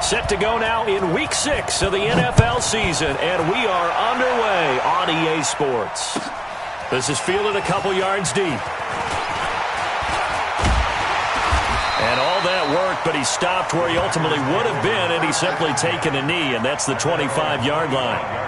Set to go now in Week 6 of the NFL season, and we are underway on EA Sports. This is fielded a couple yards deep. And all that work, but he stopped where he ultimately would have been, and he's simply taken a knee, and that's the 25-yard line.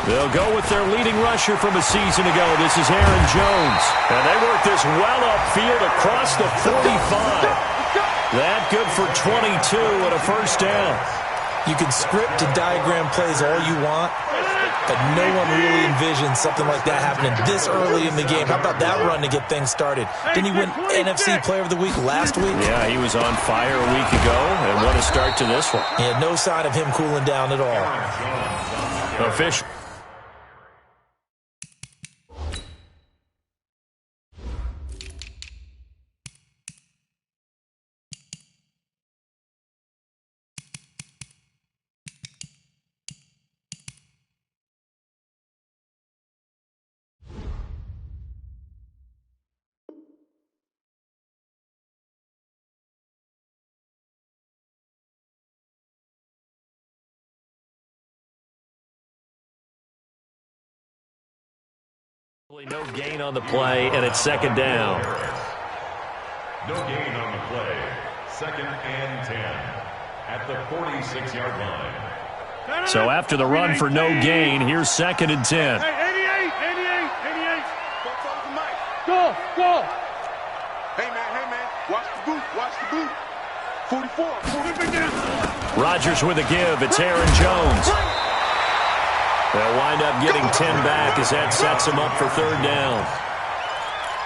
They'll go with their leading rusher from a season ago. This is Aaron Jones. And they work this well upfield across the 45. That good for 22 and a first down. You can script and diagram plays all you want, but no one really envisions something like that happening this early in the game. How about that run to get things started? Didn't he win NFC Player of the Week last week? Yeah, he was on fire a week ago, and what a start to this one. He had no sign of him cooling down at all. Official. No gain on the play, and it's second down. No gain on the play. 2nd and 10 at the 46-yard line. So after the run for no gain, here's 2nd and 10. Hey, 88. Go. Hey, man. Watch the boot. 44. Rodgers with a give. It's Aaron Jones. They'll wind up getting 10 back as that sets him up for third down.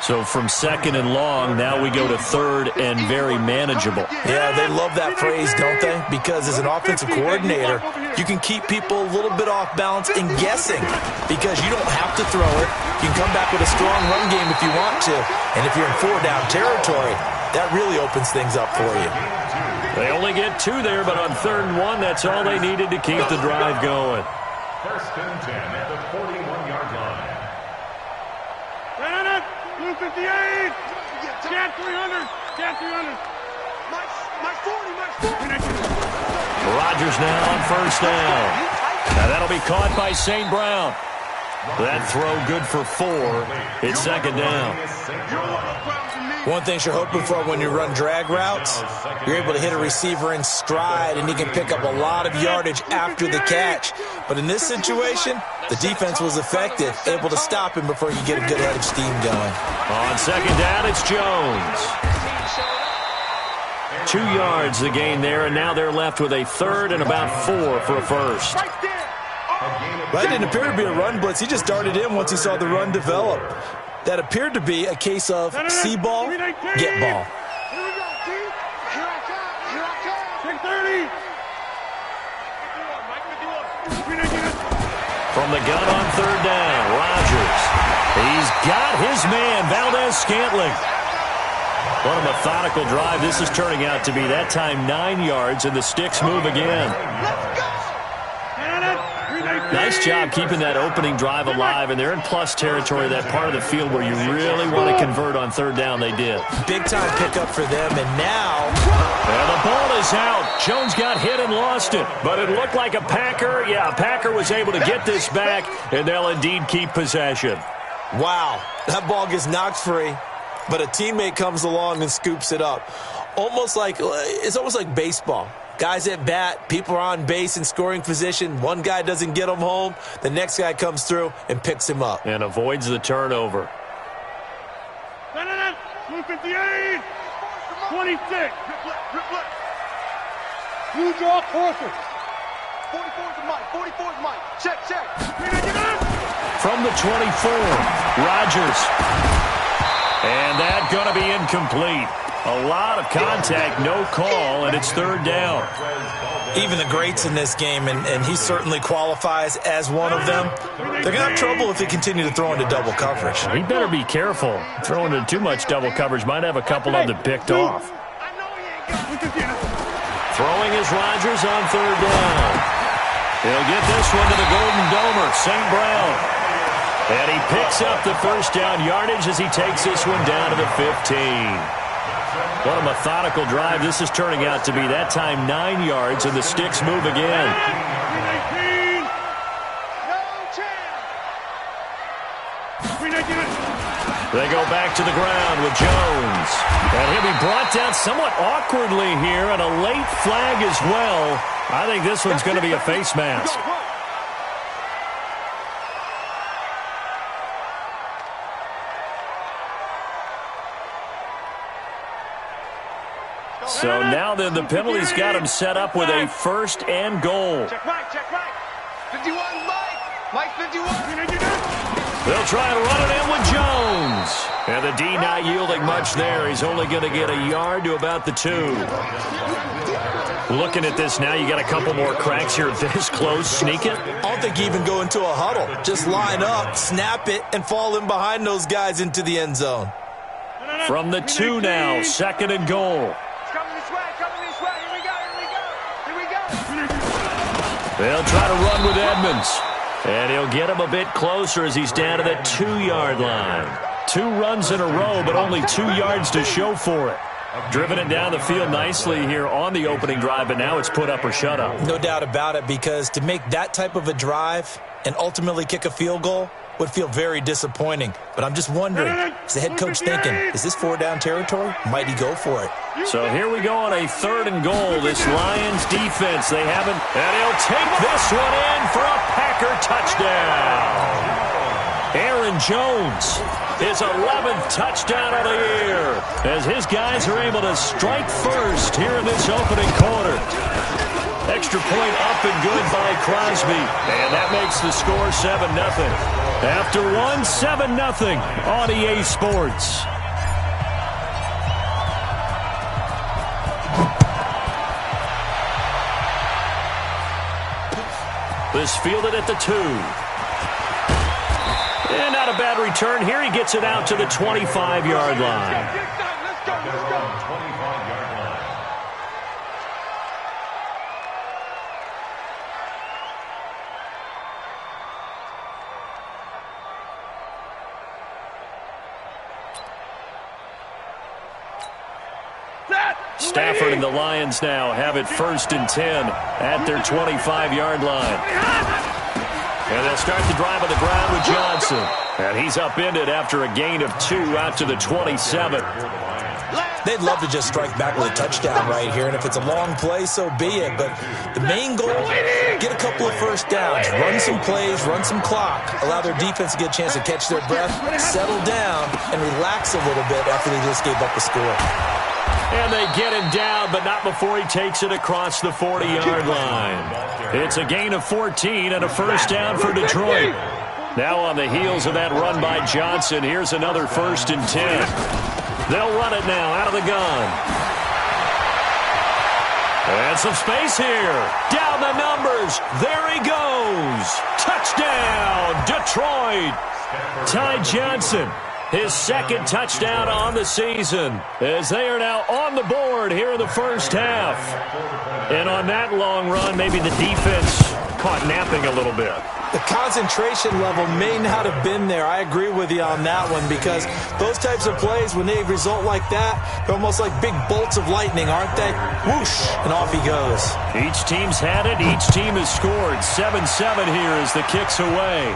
So from 2nd and long, now we go to 3rd and very manageable. Yeah, they love that phrase, don't they? Because as an offensive coordinator, you can keep people a little bit off balance and guessing because you don't have to throw it. You can come back with a strong run game if you want to. And if you're in 4-down territory, that really opens things up for you. They only get 2 there, but on 3rd and 1, that's all they needed to keep the drive going. 1st and 10 at the 41-yard line. 258. Cat 300. My 40. Rodgers now on first down. Now that'll be caught by St. Brown. That throw good for 4. It's 2nd down. One thing you're hoping for when you run drag routes, you're able to hit a receiver in stride and he can pick up a lot of yardage after the catch. But in this situation, the defense was effective, able to stop him before he could get a good head of steam going. On 2nd down, it's Jones. 2 yards the gain there, and now they're left with a 3rd and about 4 for a first. That didn't appear to be a run blitz. He just darted in once he saw the run develop. That appeared to be a case of see ball, get ball. Here we go, T. Here I come. 630. From the gun on 3rd down, Rodgers. He's got his man, Valdez-Scantling. What a methodical drive this is turning out to be. That time 9 yards, and the sticks move again. Nice job keeping that opening drive alive, and they're in plus territory, that part of the field where you really want to convert on 3rd down. They did. Big-time pickup for them, and now... And the ball is out. Jones got hit and lost it, but it looked like a Packer. Yeah, a Packer was able to get this back, and they'll indeed keep possession. Wow, that ball gets knocked free, but a teammate comes along and scoops it up. It's almost like baseball. Guys at bat, people are on base in scoring position. One guy doesn't get him home. The next guy comes through and picks him up. And avoids the turnover. 258. 26. You draw closer. 44's the mic. 44's the mic. Check, check. From the 24, Rodgers. And that going to be incomplete. A lot of contact, no call, and it's third down. Even the greats in this game, and he certainly qualifies as one of them, they're going to have trouble if they continue to throw into double coverage. He better be careful. Throwing into too much double coverage might have a couple of them picked off. Throwing is Rodgers on third down. He'll get this one to the Golden Domer, St. Brown. And he picks up the first down yardage as he takes this one down to the 15. What a methodical drive this is turning out to be. That time 9 yards, and the sticks move again. They go back to the ground with Jones. And he'll be brought down somewhat awkwardly here, and a late flag as well. I think this one's going to be a face mask. So now then the penalty's got him set up with a first and goal. Check Mike, check Mike. 51, Mike. Mike 51. They'll try and run it in with Jones. And the D not yielding much there. He's only going to get a yard to about the 2. Looking at this now, you got a couple more cracks here this close. Sneak it. I don't think you even go into a huddle. Just line up, snap it, and fall in behind those guys into the end zone. From the 2 now, second and goal. Coming this way, coming this way. Here we go, here we go. Here we go. They'll try to run with Edmonds. And he'll get him a bit closer as he's down to the 2-yard line. 2 runs in a row, but only 2 yards to show for it. Driven it down the field nicely here on the opening drive, but now it's put up or shut up. No doubt about it, because to make that type of a drive and ultimately kick a field goal would feel very disappointing. But I'm just wondering, is the head coach thinking, is this 4-down territory? Might he go for it? So here we go on a third and goal. This Lions defense, they haven't, and he'll take this one in for a Packer touchdown. Aaron Jones, his 11th touchdown of the year, as his guys are able to strike first here in this opening quarter. Extra point up and good by Crosby, and that makes the score 7-0. After one, 7-0 on EA Sports. This fielded at the 2. And not a bad return here. He gets it out to the 25-yard line. Let's go, let's go. 25-yard line. Stafford and the Lions now have it 1st and 10 at their 25-yard line. And they'll start the drive on the ground with Johnson. And he's upended after a gain of 2 out to the 27. They'd love to just strike back with a touchdown right here, and if it's a long play, so be it. But the main goal, get a couple of first downs, run some plays, run some clock, allow their defense to get a chance to catch their breath, settle down, and relax a little bit after they just gave up the score. And they get him down, but not before he takes it across the 40-yard line. It's a gain of 14 and a first down for Detroit. Now on the heels of that run by Johnson, here's another 1st and 10. They'll run it now out of the gun. And some space here. Down the numbers. There he goes. Touchdown, Detroit. Ty Johnson, his 2nd touchdown on the season, as they are now on the board here in the first half. And on that long run, maybe the defense caught napping a little bit. The concentration level may not have been there. I agree with you on that one, because those types of plays, when they result like that, they're almost like big bolts of lightning, aren't they? Whoosh, and off he goes. Each team's had it. Each team has scored. 7-7 here as the kick's away.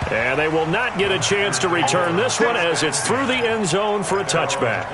And they will not get a chance to return this one as it's through the end zone for a touchback.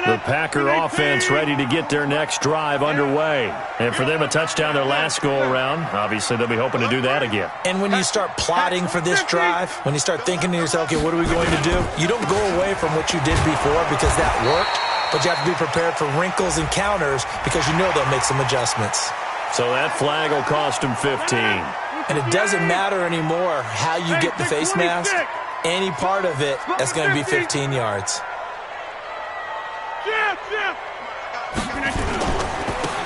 The Packer offense ready to get their next drive underway. And for them, a touchdown their last go-around. Obviously, they'll be hoping to do that again. And when you start plotting for this drive, when you start thinking to yourself, okay, what are we going to do? You don't go away from what you did before because that worked, but you have to be prepared for wrinkles and counters because you know they'll make some adjustments. So that flag will cost him 15. And it doesn't matter anymore how you get the face mask. Any part of it, that's going to be 15 yards.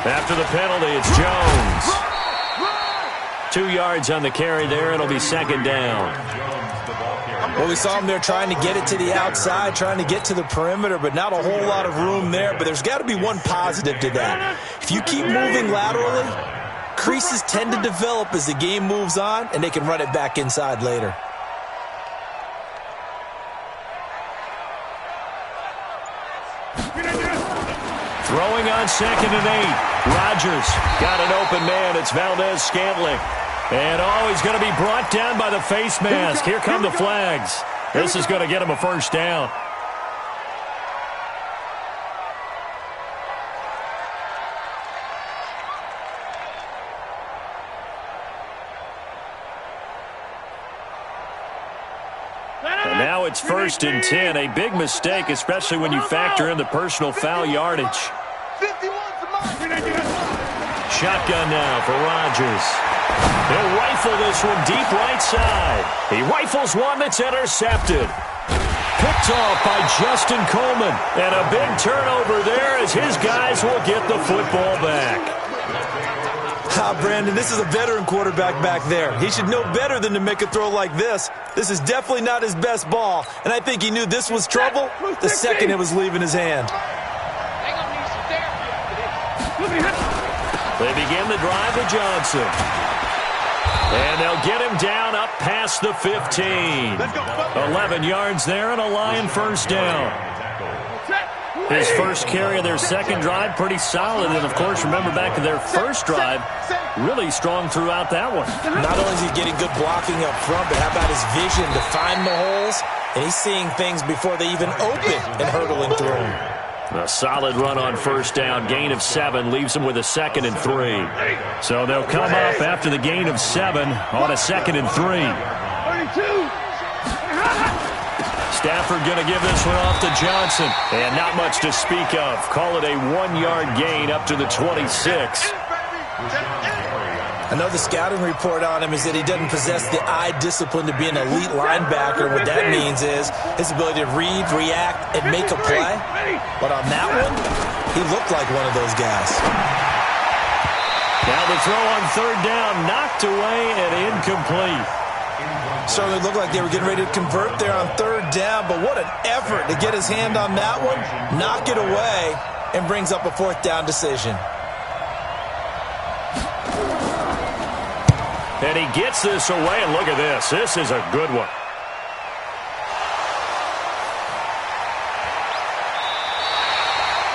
After the penalty, it's Jones. 2 yards on the carry there. It'll be second down. Well, we saw him there trying to get it to the outside, trying to get to the perimeter, but not a whole lot of room there. But there's got to be one positive to that. If you keep moving laterally, creases tend to develop as the game moves on, and they can run it back inside later. Throwing on 2nd and 8. Rodgers got an open man. It's Valdez-Scantling. And, he's going to be brought down by the face mask. Here come the flags. This is going to get him a first down. And now it's 1st and 10. A big mistake, especially when you factor in the personal foul yardage. Shotgun now for Rodgers. He'll rifle this one deep right side. He rifles one that's intercepted. Picked off by Justin Coleman. And a big turnover there as his guys will get the football back. Brandon, this is a veteran quarterback back there. He should know better than to make a throw like this. This is definitely not his best ball, and I think he knew this was trouble the second it was leaving his hand. They begin the drive with Johnson. And they'll get him down up past the 15. 11 yards there and a Lion first down. His first carry of their second drive, pretty solid. And, of course, remember back to their first drive, really strong throughout that one. Not only is he getting good blocking up front, but how about his vision to find the holes? And he's seeing things before they even open and hurdling through them. A solid run on first down. Gain of 7 leaves them with a 2nd and 3. So they'll come up after the gain of 7 on a 2nd and 3. Stafford going to give this one off to Johnson. And not much to speak of. Call it a 1-yard gain up to the 26. I know the scouting report on him is that he doesn't possess the eye discipline to be an elite linebacker. What that means is his ability to read, react, and make a play. But on that one, he looked like one of those guys. Now the throw on 3rd down, knocked away and incomplete. Certainly looked like they were getting ready to convert there on 3rd down, but what an effort to get his hand on that one, knock it away, and brings up a 4th down decision. And he gets this away, and look at this. This is a good one.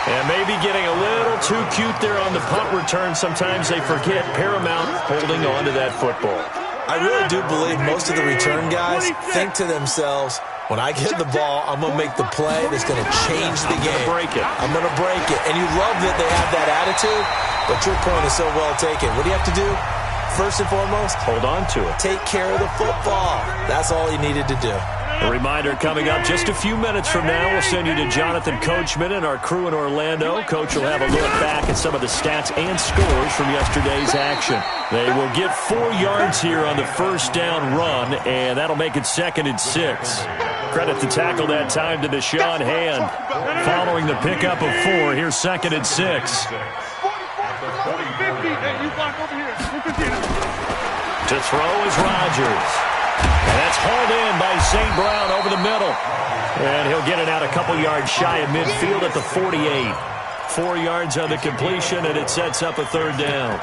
And maybe getting a little too cute there on the punt return. Sometimes they forget paramount holding on to that football. I really do believe most of the return guys think to themselves, when I get the ball, I'm going to make the play that's going to change the game. I'm going to break it. And you love that they have that attitude, but your point is so well taken. What do you have to do? First and foremost, hold on to it. Take care of the football. That's all he needed to do. A reminder coming up just a few minutes from now, we'll send you to Jonathan Coachman and our crew in Orlando. Coach will have a look back at some of the stats and scores from yesterday's action. They will get 4 yards here on the first down run, and that'll make it 2nd and 6. Credit the tackle that time to Deshaun Hand. Following the pickup of 4, here's 2nd and 6. To throw is Rodgers. And that's hauled in by St. Brown over the middle. And he'll get it out a couple yards shy of midfield at the 48. 4 yards on the completion, and it sets up a 3rd down.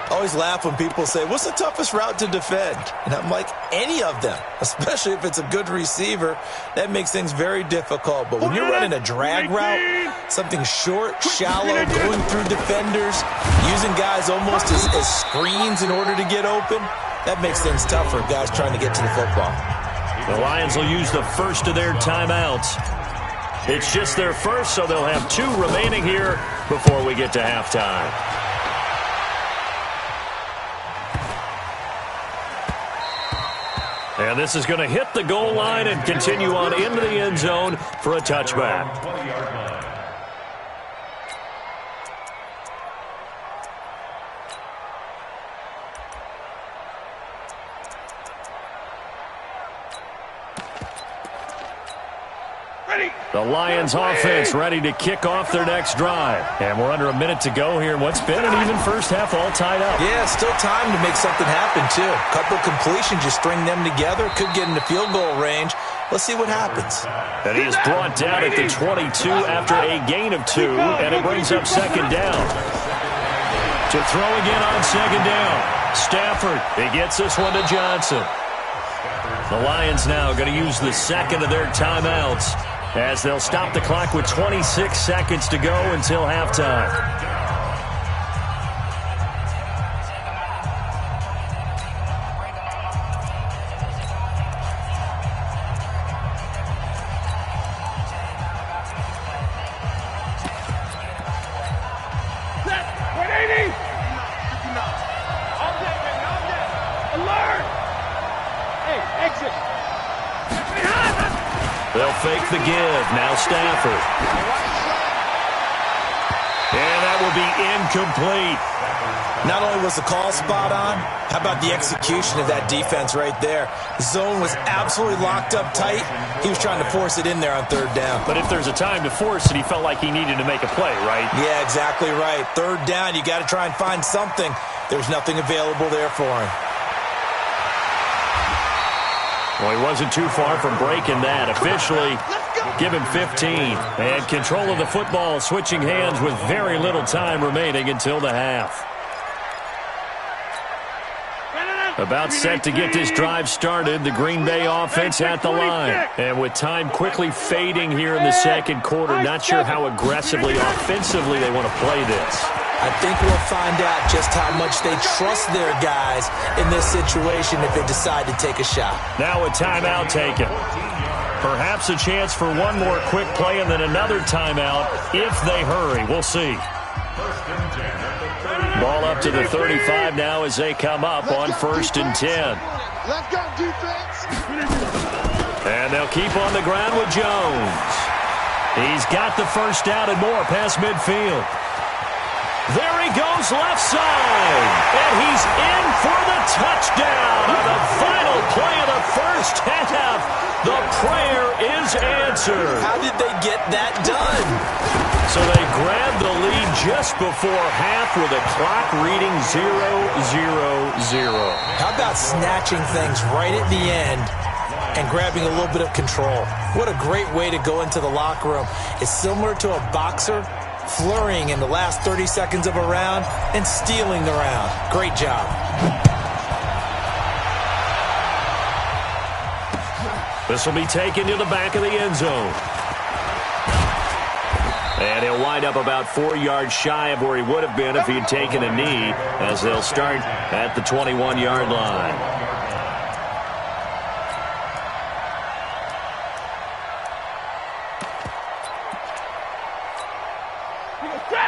I always laugh when people say, what's the toughest route to defend? And I'm like, any of them, especially if it's a good receiver. That makes things very difficult. But when you're running a drag route, something short, shallow, going through defenders, using guys almost as screens in order to get open, that makes things tougher, guys trying to get to the football. The Lions will use the first of their timeouts. It's just their first, so they'll have 2 remaining here before we get to halftime. And this is going to hit the goal line and continue on into the end zone for a touchback. 20-yard line. The Lions offense ready to kick off their next drive. And we're under a minute to go here in what's been an even first half, all tied up. Yeah, still time to make something happen, too. Couple completions, you string them together, could get into field goal range. Let's see what happens. And he is brought down at the 22 after a gain of 2, and it brings up second down. To throw again on second down. Stafford, he gets this one to Johnson. The Lions now going to use the second of their timeouts as they'll stop the clock with 26 seconds to go until halftime. They'll fake the give. Now Stafford. And that will be incomplete. Not only was the call spot on, how about the execution of that defense right there? The zone was absolutely locked up tight. He was trying to force it in there on third down. But if there's a time to force it, he felt like he needed to make a play, right? Yeah, exactly right. Third down, you got to try and find something. There's nothing available there for him. Well, he wasn't too far from breaking that. Officially, give him 15. And control of the football switching hands with very little time remaining until the half. About set to get this drive started, the Green Bay offense at the line. And with time quickly fading here in the second quarter, not sure how aggressively, offensively they want to play this. I think we'll find out just how much they trust their guys in this situation if they decide to take a shot. Now a timeout taken. Perhaps a chance for one more quick play and then another timeout if they hurry. We'll see. Ball up to the 35 now as they come up on 1st and 10. Let's go, defense. And they'll keep on the ground with Jones. He's got the first down and more past midfield. There he goes left side. And he's in for the touchdown on the final play of the first half. The prayer is answered. How did they get that done? So they grabbed the lead just before half with a clock reading 0-0-0. How about snatching things right at the end and grabbing a little bit of control? What a great way to go into the locker room. It's similar to a boxer flurrying in the last 30 seconds of a round and stealing the round. Great job. This will be taken to the back of the end zone. And he'll wind up about 4 yards shy of where he would have been if he had taken a knee, as they'll start at the 21-yard line.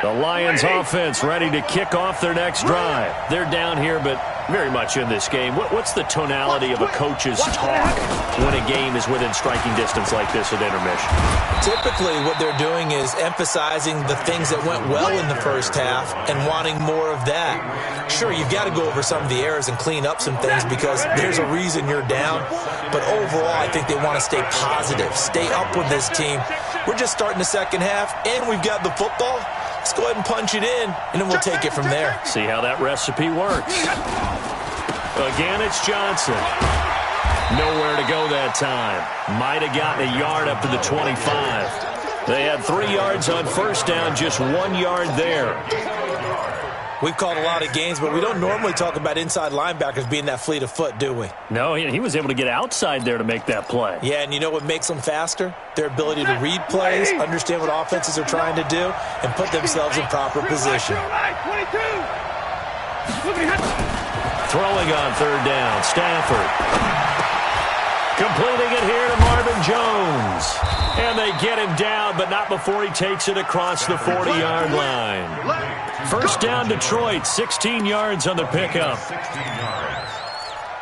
The Lions offense ready to kick off their next drive. They're down here, but very much in this game. What's the tonality of a coach's talk when a game is within striking distance like this at intermission? Typically, what they're doing is emphasizing the things that went well in the first half and wanting more of that. Sure, you've got to go over some of the errors and clean up some things because there's a reason you're down. But overall, I think they want to stay positive, stay up with this team. We're just starting the second half, and we've got the football. Let's go ahead and punch it in, and then we'll take it from there. See how that recipe works. Again, it's Johnson. Nowhere to go that time. Might have gotten a yard up to the 25. They had 3 yards on first down, just 1 yard there. We've called a lot of games, but we don't normally talk about inside linebackers being that fleet of foot, do we? No, he was able to get outside there to make that play. Yeah, and you know what makes them faster? Their ability to read plays, understand what offenses are trying to do, and put themselves in proper position. Throwing on third down, Stafford. Completing it here to Marvin Jones. And they get him down, but not before he takes it across the 40-yard line. First down, Detroit, 16 yards on the pickup. 16 yards.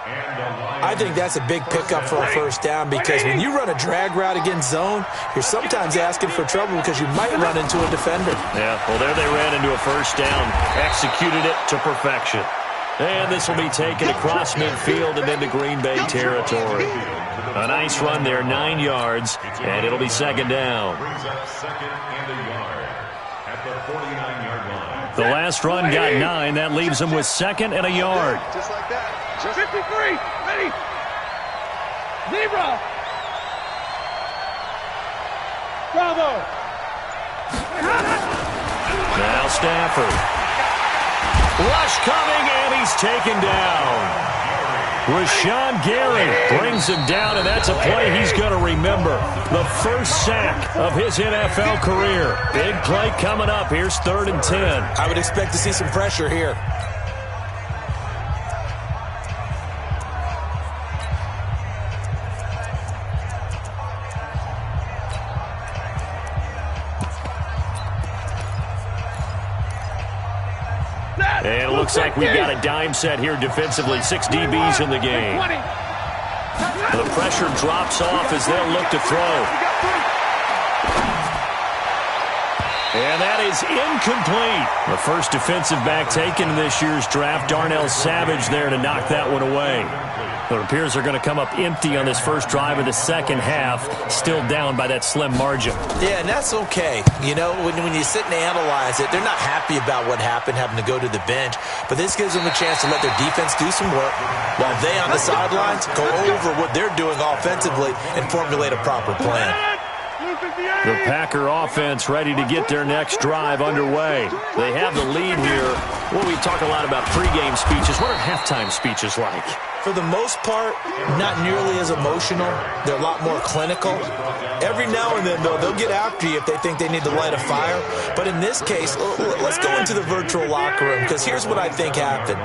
And I think that's a big pickup for a first down because when you run a drag route against zone, you're sometimes asking for trouble because you might run into a defender. Yeah, well, there they ran into a first down, executed it to perfection. And this will be taken across midfield and into Green Bay territory. A nice run there, 9 yards, and it'll be second down. Brings up second and a yard at the 49-yard line. The last run got 9. That leaves them with second and a yard. Just like that. Just 53. Ready. Zebra. Bravo. Now Stafford. Rush coming, and he's taken down. Rashawn Gary brings him down, and that's a play he's going to remember. The first sack of his NFL career. Big play coming up. Here's 3rd and 10. I would expect to see some pressure here. And it looks like we've got a dime set here defensively. 6 DBs in the game. The pressure drops off as they'll look to throw. And that is incomplete. The first defensive back taken in this year's draft, Darnell Savage, there to knock that one away. It appears they're going to come up empty on this first drive of the second half, still down by that slim margin. Yeah, and that's okay. You know, when you sit and analyze it, they're not happy about what happened, having to go to the bench. But this gives them a chance to let their defense do some work while they on the sidelines go over what they're doing offensively and formulate a proper plan. The Packer offense ready to get their next drive underway. They have the lead here. Well, we talk a lot about pregame speeches. What are halftime speeches like? For the most part, not nearly as emotional. They're a lot more clinical. Every now and then, though, they'll get after you if they think they need to light a fire. But in this case, let's go into the virtual locker room, because here's what I think happened.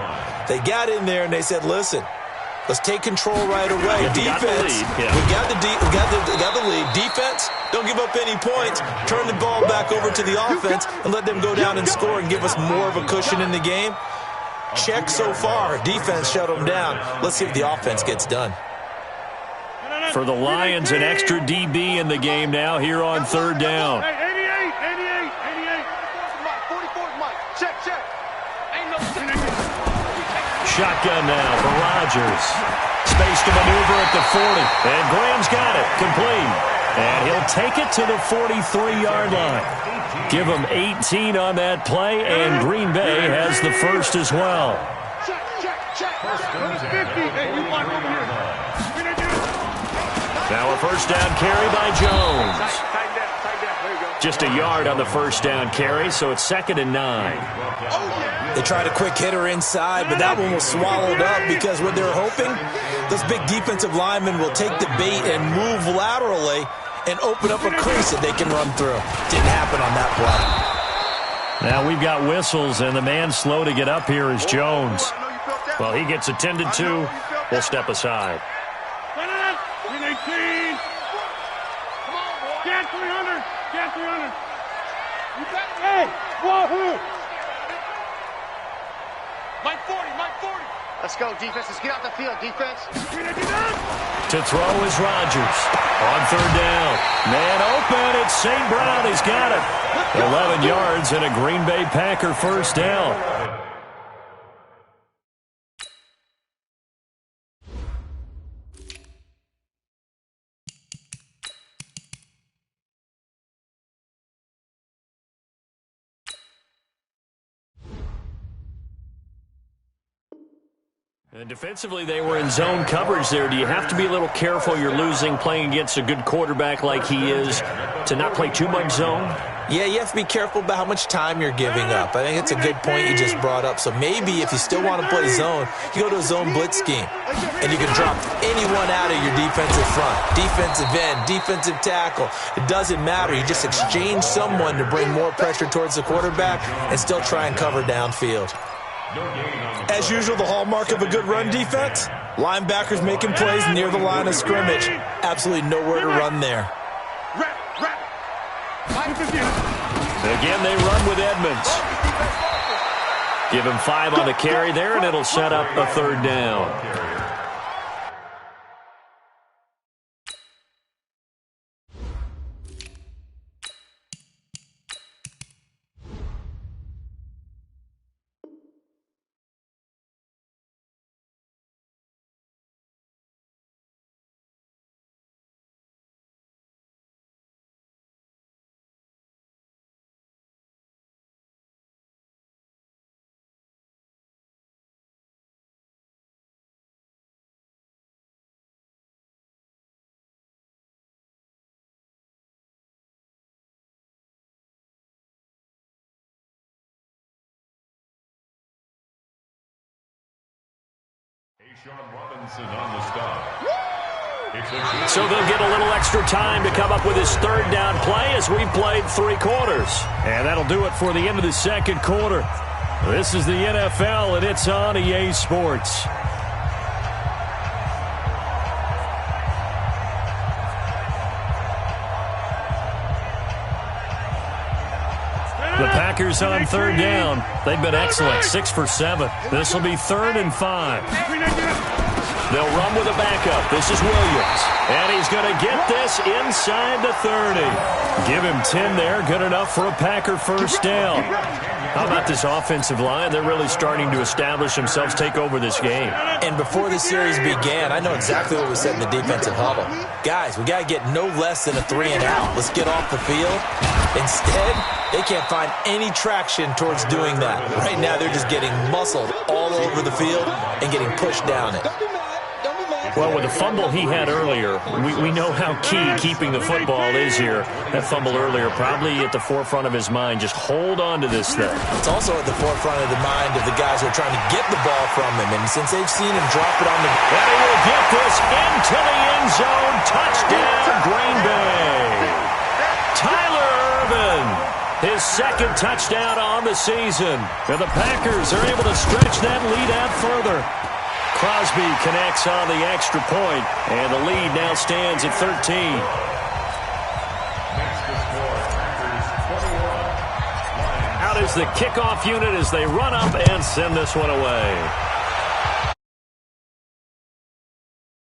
They got in there and they said, listen, let's take control right away. Defense, we got the lead. Defense, don't give up any points. Turn the ball back over to the offense and let them go down and score and give us more of a cushion in the game. Check so far. Defense shut them down. Let's see if the offense gets done. For the Lions, an extra DB in the game now here on 3rd down. 88. 44, Mike. Check. Ain't no Shotgun now for Rodgers. Space to maneuver at the 40. And Graham's got it. Complete. And he'll take it to the 43-yard line. Give him 18 on that play, and Green Bay has the first as well. Check. 50. Hey, you want over here. Now a first down carry by Jones. Tighten down. There you go. Just a yard on the first down carry, so it's 2nd and 9. They tried a quick hitter inside, but that one was swallowed up because what they're hoping, those big defensive linemen will take the bait and move laterally and open up a crease that they can run through. Didn't happen on that play. Now we've got whistles, and the man slow to get up here is Jones. Well, he gets attended to. We'll step aside. 18. Come on, boy. Get 300. You got it. Hey, wahoo. Mike 40. Let's go, defense. Let's get out the field, defense. To throw is Rodgers. On 3rd down. Man open. It's St. Brown. He's got it. 11 yards and a Green Bay Packer first down. And defensively, they were in zone coverage there. Do you have to be a little careful? You're losing, playing against a good quarterback like he is, to not play too much zone? Yeah, you have to be careful about how much time you're giving up. I think it's a good point you just brought up. So maybe if you still want to play zone, you go to a zone blitz scheme. And you can drop anyone out of your defensive front. Defensive end, defensive tackle. It doesn't matter. You just exchange someone to bring more pressure towards the quarterback and still try and cover downfield. As usual, the hallmark of a good run defense, linebackers making plays near the line of scrimmage. Absolutely nowhere to run there. Again, they run with Edmonds. Give him 5 on the carry there, and it'll set up a 3rd down. Robinson on the stop. So they'll get a little extra time to come up with his third down play as we've played 3 quarters. And that'll do it for the end of the second quarter. This is the NFL, and it's on EA Sports. The Packers on third down. They've been excellent, 6 for 7. This will be 3rd and 5. They'll run with a backup. This is Williams. And he's going to get this inside the 30. Give him 10 there. Good enough for a Packer first down. How about this offensive line? They're really starting to establish themselves, take over this game. And before the series began, I know exactly what was said in the defensive huddle. Guys, we got to get no less than a 3 and out. Let's get off the field. Instead, they can't find any traction towards doing that. Right now, they're just getting muscled all over the field and getting pushed down it. Well, with the fumble he had earlier, we know how key keeping the football is here. That fumble earlier probably at the forefront of his mind. Just hold on to this thing. It's also at the forefront of the mind of the guys who are trying to get the ball from him. And since they've seen him drop it on the... And he will get this into the end zone. Touchdown, Green Bay. Tyler Ervin, his 2nd touchdown on the season. And the Packers are able to stretch that lead out further. Crosby connects on the extra point, and the lead now stands at 13. Out is the kickoff unit as they run up and send this one away.